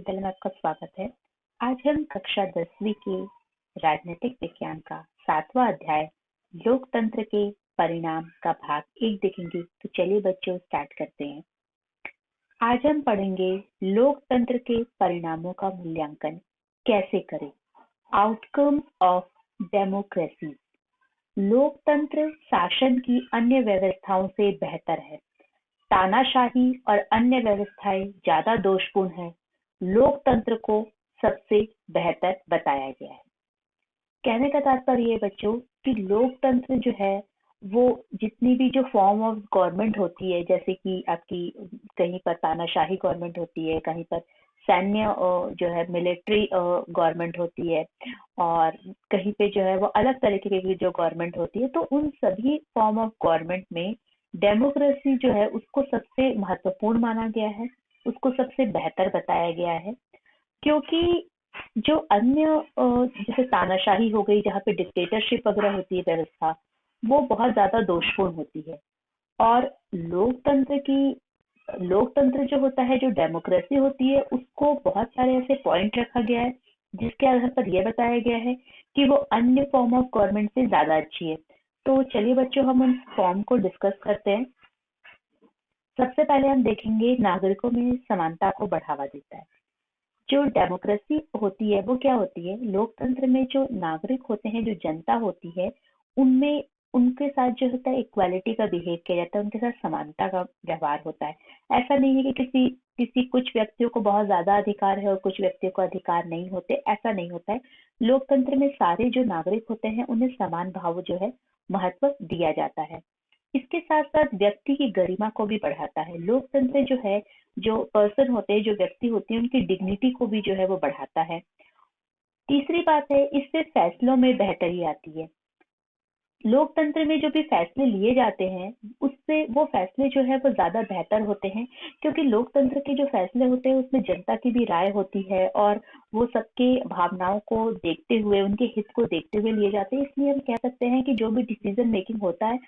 विश्वविद्यालय में आपका स्वागत है। आज हम कक्षा 10वीं के राजनीतिक विज्ञान का 7वां अध्याय लोकतंत्र के परिणाम का भाग 1 देखेंगे। तो चलिए बच्चों स्टार्ट करते हैं। आज हम पढ़ेंगे लोकतंत्र के परिणामों का मूल्यांकन कैसे करें। Outcomes of democracy. लोकतंत्र शासन की अन्य व्यवस्थाओं से बेहतर है। तानाशाही और अन्य व्यवस्थाएं ज्यादा दोषपूर्ण है। लोकतंत्र को सबसे बेहतर बताया गया है। कहने का तात्पर्य ये बच्चों कि लोकतंत्र जो है वो जितनी भी जो फॉर्म ऑफ गवर्नमेंट होती है, जैसे कि आपकी कहीं पर तानाशाही गवर्नमेंट होती है, कहीं पर सैन्य जो है मिलिट्री गवर्नमेंट होती है, और कहीं पे जो है वो अलग तरीके की जो गवर्नमेंट होती है। तो उन सभी फॉर्म ऑफ गवर्नमेंट में डेमोक्रेसी जो है उसको सबसे महत्वपूर्ण माना गया है, उसको सबसे बेहतर बताया गया है। क्योंकि जो अन्य जैसे तानाशाही हो गई, जहाँ पे डिक्टेटरशिप वगैरह होती है व्यवस्था, वो बहुत ज्यादा दोषपूर्ण होती है। और लोकतंत्र जो होता है, जो डेमोक्रेसी होती है, उसको बहुत सारे ऐसे पॉइंट रखा गया है जिसके आधार पर यह बताया गया है कि वो अन्य फॉर्म ऑफ गवर्नमेंट से ज्यादा अच्छी है। तो चलिए बच्चों हम उन फॉर्म को डिस्कस करते हैं। सबसे पहले हम देखेंगे नागरिकों में समानता को बढ़ावा देता है। जो डेमोक्रेसी होती है वो क्या होती है, लोकतंत्र में जो नागरिक होते हैं, जो जनता होती है, उनमें उनके साथ जो होता है इक्वालिटी का बिहेव किया जाता है, उनके साथ समानता का व्यवहार होता है। ऐसा नहीं है कि किसी किसी कुछ व्यक्तियों को बहुत ज्यादा अधिकार है और कुछ व्यक्तियों को अधिकार नहीं होते, ऐसा नहीं होता है। लोकतंत्र में सारे जो नागरिक होते हैं उन्हें समान भाव जो है महत्व दिया जाता है। इसके साथ साथ व्यक्ति की गरिमा को भी बढ़ाता है। लोकतंत्र जो है, जो पर्सन होते हैं, जो व्यक्ति होते हैं, उनकी डिग्निटी को भी जो है वो बढ़ाता है। तीसरी बात है, इससे फैसलों में बेहतरी आती है। लोकतंत्र में जो भी फैसले लिए जाते हैं उससे वो फैसले जो है वो ज्यादा बेहतर होते हैं, क्योंकि लोकतंत्र के जो फैसले होते हैं उसमें जनता की भी राय होती है और वो सबके भावनाओं को देखते हुए, उनके हित को देखते हुए लिए जाते हैं। इसलिए हम कह सकते हैं कि जो भी डिसीजन मेकिंग होता है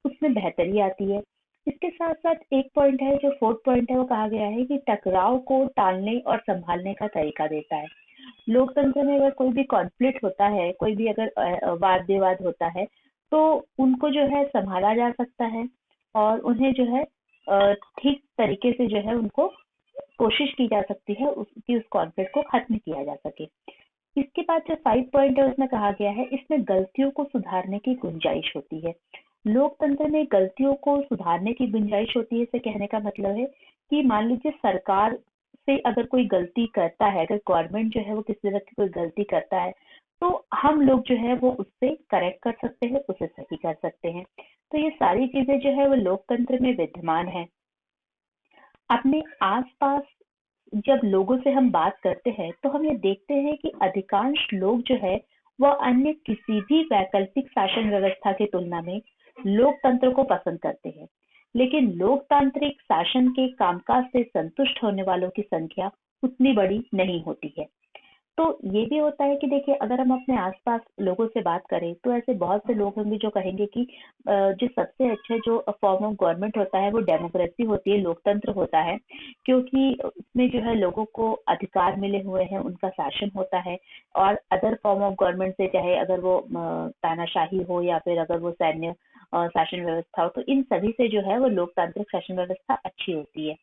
उसमें बेहतरी आती है। इसके साथ साथ एक पॉइंट है, जो फोर्थ पॉइंट है, वो कहा गया है कि टकराव को टालने और संभालने का तरीका देता है। लोकतंत्र में अगर कोई भी कॉन्फ्लिक्ट होता है, कोई भी अगर वाद विवाद होता है, तो उनको जो है संभाला जा सकता है और उन्हें जो है ठीक तरीके से जो है उनको कोशिश की जा सकती है कि उस कॉन्फ्लिक्ट को खत्म किया जा सके। इसके बाद जो 5 पॉइंट है उसमें कहा गया है, इसमें गलतियों को सुधारने की गुंजाइश होती है। लोकतंत्र में गलतियों को सुधारने की गुंजाइश होती है। इसे कहने का मतलब है कि मान लीजिए सरकार से अगर कोई गलती करता है, अगर गवर्नमेंट जो है वो किसी तरह की कोई गलती करता है, तो हम लोग जो है वो उससे करेक्ट कर सकते हैं, उसे सही कर सकते हैं। तो ये सारी चीजें जो है वो लोकतंत्र में विद्यमान है। अपने आसपास जब लोगों से हम बात करते हैं तो हम ये देखते हैं कि अधिकांश लोग जो है वह अन्य किसी भी वैकल्पिक शासन व्यवस्था की तुलना में लोकतंत्र को पसंद करते हैं। लेकिन लोकतांत्रिक शासन के कामकाज से संतुष्ट होने वालों की संख्या उतनी बड़ी नहीं होती है। तो ये भी होता है कि देखिए, अगर हम अपने आसपास लोगों से बात करें तो ऐसे बहुत से लोग होंगे जो कहेंगे कि जो सबसे अच्छा जो फॉर्म ऑफ गवर्नमेंट होता है वो डेमोक्रेसी होती है, लोकतंत्र होता है, क्योंकि उसमें जो है लोगों को अधिकार मिले हुए हैं, उनका शासन होता है। और अदर फॉर्म ऑफ गवर्नमेंट से, चाहे अगर वो तानाशाही हो या फिर अगर वो सैन्य शासन व्यवस्था हो, तो इन सभी से जो है वो लोकतांत्रिक शासन व्यवस्था अच्छी होती है।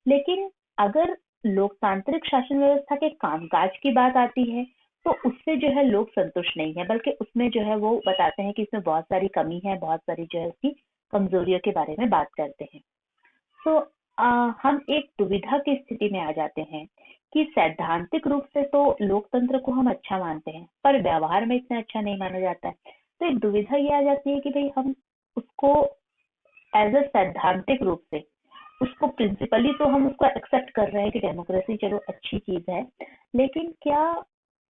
लेकिन अगर लोकतांत्रिक शासन व्यवस्था के कामकाज की बात आती है तो उससे जो है लोग संतुष्ट नहीं है, बल्कि उसमें जो है वो बताते हैं कि इसमें बहुत सारी कमी है, बहुत सारी जो है उसकी कमजोरियों के बारे में बात करते हैं। तो हम एक दुविधा की स्थिति में आ जाते हैं कि सैद्धांतिक रूप से तो लोकतंत्र को हम अच्छा मानते हैं पर व्यवहार में इतना अच्छा नहीं माना जाता है। तो एक दुविधा ये आ जाती है कि भाई हम उसको एज अ सैद्धांतिक रूप से, उसको प्रिंसिपली तो हम उसको एक्सेप्ट कर रहे हैं कि डेमोक्रेसी चलो अच्छी चीज है, लेकिन क्या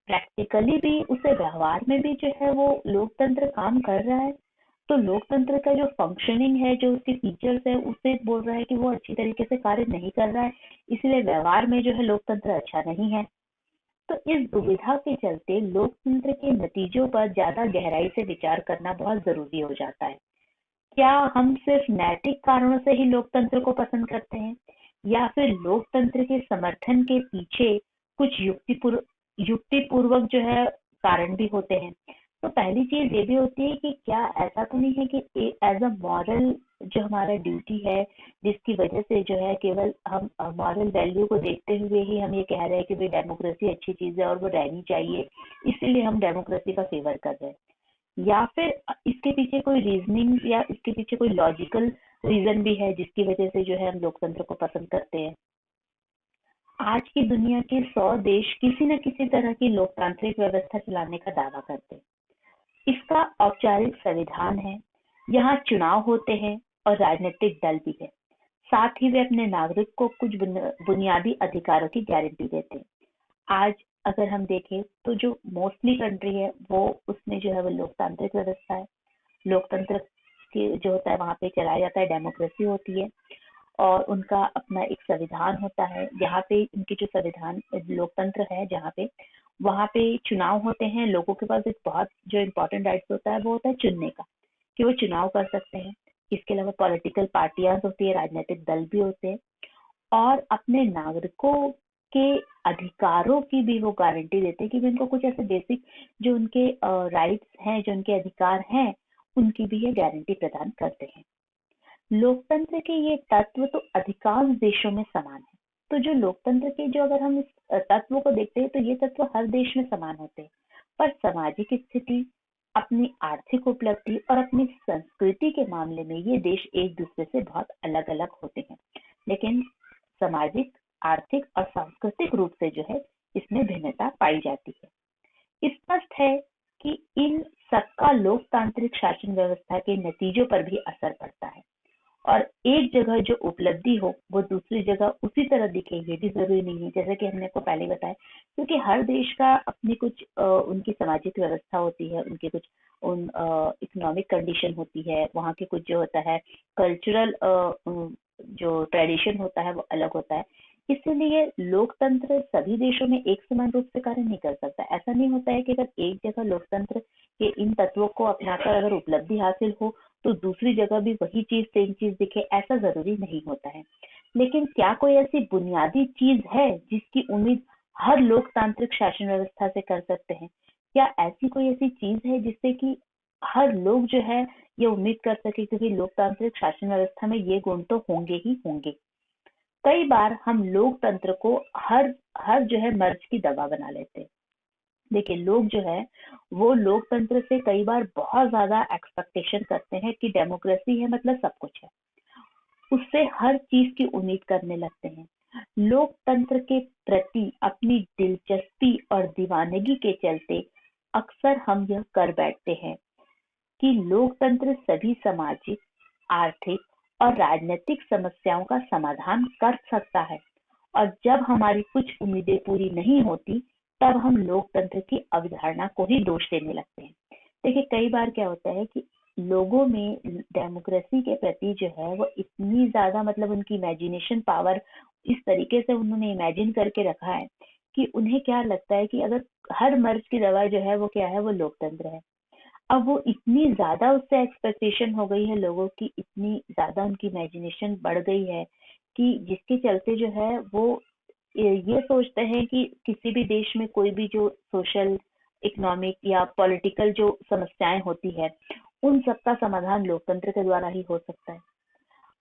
प्रैक्टिकली भी उसे व्यवहार में भी जो है वो लोकतंत्र काम कर रहा है? तो लोकतंत्र का जो फंक्शनिंग है, जो उसके फीचर्स है, उसे बोल रहा है कि वो अच्छी तरीके से कार्य नहीं कर रहा है, इसलिए व्यवहार में जो है लोकतंत्र अच्छा नहीं है। तो इस दुविधा के चलते लोकतंत्र के नतीजों पर ज्यादा गहराई से विचार करना बहुत जरूरी हो जाता है। क्या हम सिर्फ नैतिक कारणों से ही लोकतंत्र को पसंद करते हैं, या फिर लोकतंत्र के समर्थन के पीछे कुछ युक्तिपूर्वक जो है कारण भी होते हैं। तो पहली चीज ये भी होती है कि क्या ऐसा तो नहीं है कि एज अ मॉरल जो हमारा ड्यूटी है, जिसकी वजह से जो है केवल हम मॉरल वैल्यू को देखते हुए ही हम ये कह रहे हैं कि भाई डेमोक्रेसी अच्छी चीज है और वो रहनी चाहिए, इसीलिए हम डेमोक्रेसी का फेवर कर रहे हैं। या फिर इसके पीछे कोई रीजनिंग या इसके पीछे कोई लॉजिकल रीजन भी है जिसकी वजह से जो है हम लोकतंत्र को पसंद करते हैं। आज की दुनिया के 100 देश किसी न किसी तरह की लोकतांत्रिक व्यवस्था चलाने का दावा करते हैं। इसका औपचारिक संविधान है, यहाँ चुनाव होते हैं और राजनीतिक दल भी है। साथ ही वे अपने नागरिक को कुछ बुनियादी अधिकारों की गारंटी देते हैं। आज अगर हम देखें तो जो मोस्टली कंट्री है वो उसमें जो है वो लोकतांत्रिक व्यवस्था है। लोकतंत्र के जो होता है वहां पे चलाया जाता है, डेमोक्रेसी होती है और उनका अपना एक संविधान होता है। यहाँ पे उनकी जो संविधान लोकतंत्र है जहाँ पे वहाँ पे चुनाव होते हैं। लोगों के पास एक बहुत जो इम्पोर्टेंट राइट्स होता है वो होता है चुनने का, कि वो चुनाव कर सकते हैं। इसके अलावा पॉलिटिकल पार्टियां होती है, राजनीतिक दल भी होते हैं और अपने नागरिकों के अधिकारों की भी वो गारंटी देते हैं कि उनको कुछ ऐसे बेसिक जो उनके राइट्स हैं, जो उनके अधिकार हैं, उनकी भी ये गारंटी प्रदान करते हैं। लोकतंत्र के ये तत्व तो अधिकांश देशों में समान है। तो जो लोकतंत्र के जो अगर हम इस तत्व को देखते हैं तो ये तत्व हर देश में समान होते हैं, पर सामाजिक स्थिति, अपनी आर्थिक उपलब्धि और अपनी संस्कृति के मामले में ये देश एक दूसरे से बहुत अलग अलग होते हैं। लेकिन सामाजिक, आर्थिक और सांस्कृतिक रूप से जो है इसमें भिन्नता पाई जाती है। स्पष्ट है कि इन सबका लोकतांत्रिक शासन व्यवस्था के नतीजों पर भी असर पड़ता है और एक जगह जो उपलब्धि हो वो दूसरी जगह उसी तरह दिखे ये भी जरूरी नहीं है, जैसे कि हमने आपको पहले बताया। क्योंकि हर देश का अपनी कुछ उनकी सामाजिक व्यवस्था होती है, उनके कुछ उन इकोनॉमिक कंडीशन होती है, वहाँ के कुछ जो होता है कल्चरल जो ट्रेडिशन होता है वो अलग होता है। इसीलिए लोकतंत्र सभी देशों में एक समान रूप से कार्य नहीं कर सकता। ऐसा नहीं होता है कि अगर एक जगह लोकतंत्र के इन तत्वों को अपनाकर अगर उपलब्धि हासिल हो तो दूसरी जगह भी वही चीज सेम चीज दिखे, ऐसा जरूरी नहीं होता है। लेकिन क्या कोई ऐसी बुनियादी चीज है जिसकी उम्मीद हर लोकतांत्रिक शासन व्यवस्था से कर सकते हैं? क्या ऐसी कोई ऐसी चीज है जिससे कि हर लोग जो है ये उम्मीद कर सके कि भाई लोकतांत्रिक शासन व्यवस्था में ये गुण तो होंगे ही होंगे। कई बार हम लोकतंत्र को हर हर जो है मर्ज की दवा बना लेते हैं। देखिए लोग जो है वो लोकतंत्र से कई बार बहुत ज्यादा एक्सपेक्टेशन करते हैं कि डेमोक्रेसी है मतलब सब कुछ है, उससे हर चीज की उम्मीद करने लगते हैं। लोकतंत्र के प्रति अपनी दिलचस्पी और दीवानगी के चलते अक्सर हम यह कर बैठते हैं कि लोकतंत्र सभी सामाजिक, आर्थिक और राजनीतिक समस्याओं का समाधान कर सकता है और जब हमारी कुछ उम्मीदें पूरी नहीं होती तब हम लोकतंत्र की अवधारणा को ही दोष देने लगते हैं। देखिए कई बार क्या होता है कि लोगों में डेमोक्रेसी के प्रति जो है वो इतनी ज्यादा मतलब उनकी इमेजिनेशन पावर इस तरीके से उन्होंने इमेजिन करके रखा है कि उन्हें क्या लगता है कि अगर हर मर्ज की दवा जो है वो क्या है, वो लोकतंत्र है। अब वो इतनी ज्यादा उससे एक्सपेक्टेशन हो गई है लोगों की, इतनी ज्यादा उनकी इमेजिनेशन बढ़ गई है कि जिसके चलते जो है वो ये सोचते हैं कि किसी भी देश में कोई भी जो सोशल, इकोनॉमिक या पॉलिटिकल जो समस्याएं होती है उन सबका समाधान लोकतंत्र के द्वारा ही हो सकता है।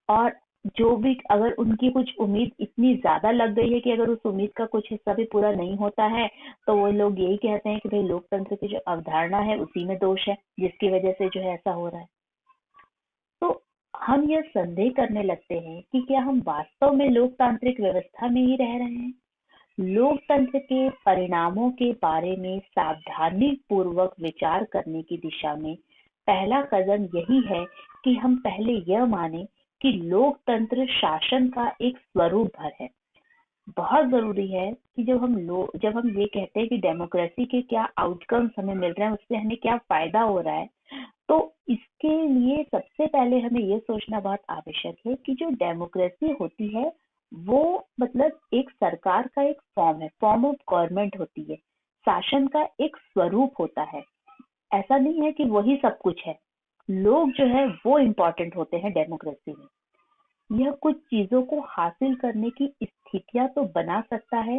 और जो भी अगर उनकी कुछ उम्मीद इतनी ज्यादा लग गई है कि अगर उस उम्मीद का कुछ हिस्सा भी पूरा नहीं होता है तो वो लोग यही कहते हैं कि भाई लोकतंत्र की जो अवधारणा है उसी में दोष है जिसकी वजह से जो है ऐसा हो रहा है। तो हम यह संदेह करने लगते हैं कि क्या हम वास्तव में लोकतांत्रिक व्यवस्था में ही रह रहे हैं। लोकतंत्र के परिणामों के बारे में सावधानी पूर्वक विचार करने की दिशा में पहला कदम यही है कि हम पहले यह माने कि लोकतंत्र शासन का एक स्वरूप भर है। बहुत जरूरी है कि जब हम ये कहते हैं कि डेमोक्रेसी के क्या आउटकम्स हमें मिल रहे हैं, उससे हमें क्या फायदा हो रहा है, तो इसके लिए सबसे पहले हमें ये सोचना बहुत आवश्यक है कि जो डेमोक्रेसी होती है वो मतलब एक सरकार का एक फॉर्म है, फॉर्म ऑफ गवर्नमेंट होती है, शासन का एक स्वरूप होता है। ऐसा नहीं है कि वही सब कुछ है। लोग जो है वो इम्पोर्टेंट होते हैं डेमोक्रेसी में। यह कुछ चीजों को हासिल करने की स्थितियां तो बना सकता है,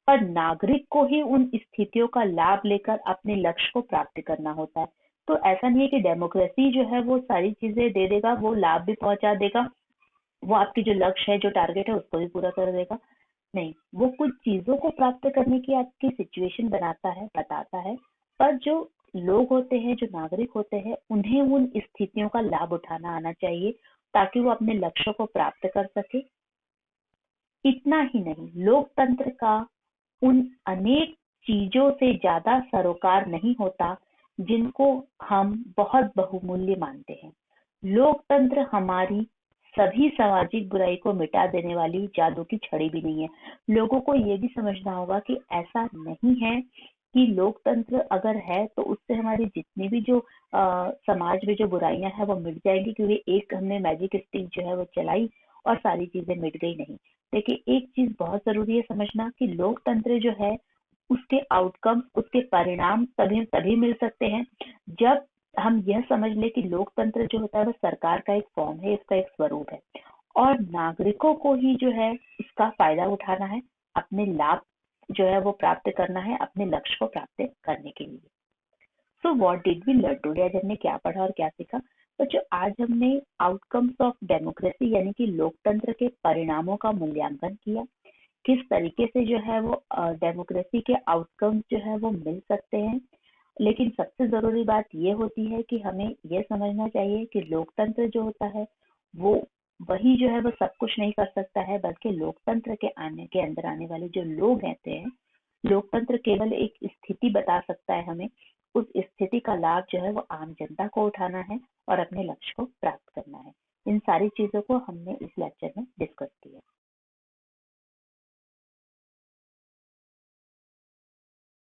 पर नागरिक को ही उन स्थितियों का लाभ लेकर अपने लक्ष्य को प्राप्त करना होता है। तो ऐसा नहीं है कि डेमोक्रेसी जो है वो सारी चीजें दे देगा, वो लाभ भी पहुंचा देगा, वो आपकी जो लक्ष्य है, जो टारगेट है, उसको भी पूरा कर देगा। नहीं, वो कुछ चीजों को प्राप्त करने की आपकी सिचुएशन बनाता है, बताता है, पर जो लोग होते हैं, जो नागरिक होते हैं, उन्हें उन स्थितियों का लाभ उठाना आना चाहिए ताकि वो अपने लक्ष्यों को प्राप्त कर सके। इतना ही नहीं, लोकतंत्र का उन अनेक चीजों से ज्यादा सरोकार नहीं होता जिनको हम बहुत बहुमूल्य मानते हैं। लोकतंत्र हमारी सभी सामाजिक बुराई को मिटा देने वाली जादू की छड़ी भी नहीं है। लोगों को ये भी समझना होगा कि ऐसा नहीं है कि लोकतंत्र अगर है तो उससे हमारी जितनी भी जो समाज में जो बुराइयां हैं वो मिट जाएगी, क्योंकि एक हमने मैजिक स्टिक जो है वो चलाई और सारी चीजें मिट गई। नहीं, देखिए एक चीज बहुत जरूरी है समझना कि लोकतंत्र जो है उसके आउटकम, उसके परिणाम तभी तभी मिल सकते हैं जब हम यह समझ ले कि लोकतंत्र जो होता है वो सरकार का एक फॉर्म है, इसका एक स्वरूप है, और नागरिकों को ही जो है इसका फायदा उठाना है, अपने लाभ जो है वो प्राप्त करना है अपने लक्ष्य को प्राप्त करने के लिए। So what did we learn today? आज हमने क्या पढ़ा और क्या सीखा? तो जो आज हमने आउटकम्स ऑफ डेमोक्रेसी यानी कि लोकतंत्र के परिणामों का मूल्यांकन किया, किस तरीके से जो है वो डेमोक्रेसी के आउटकम्स जो है वो मिल सकते हैं। लेकिन सबसे जरूरी बात ये होती है कि हमें ये समझना चाहिए कि लोकतंत्र जो होता है वो वही जो है वो सब कुछ नहीं कर सकता है, बल्कि लोकतंत्र के आने के अंदर आने वाले जो लोग रहते हैं, लोकतंत्र केवल एक स्थिति बता सकता है हमें, उस स्थिति का लाभ जो है वो आम जनता को उठाना है और अपने लक्ष्य को प्राप्त करना है। इन सारी चीजों को हमने इस लेक्चर में डिस्कस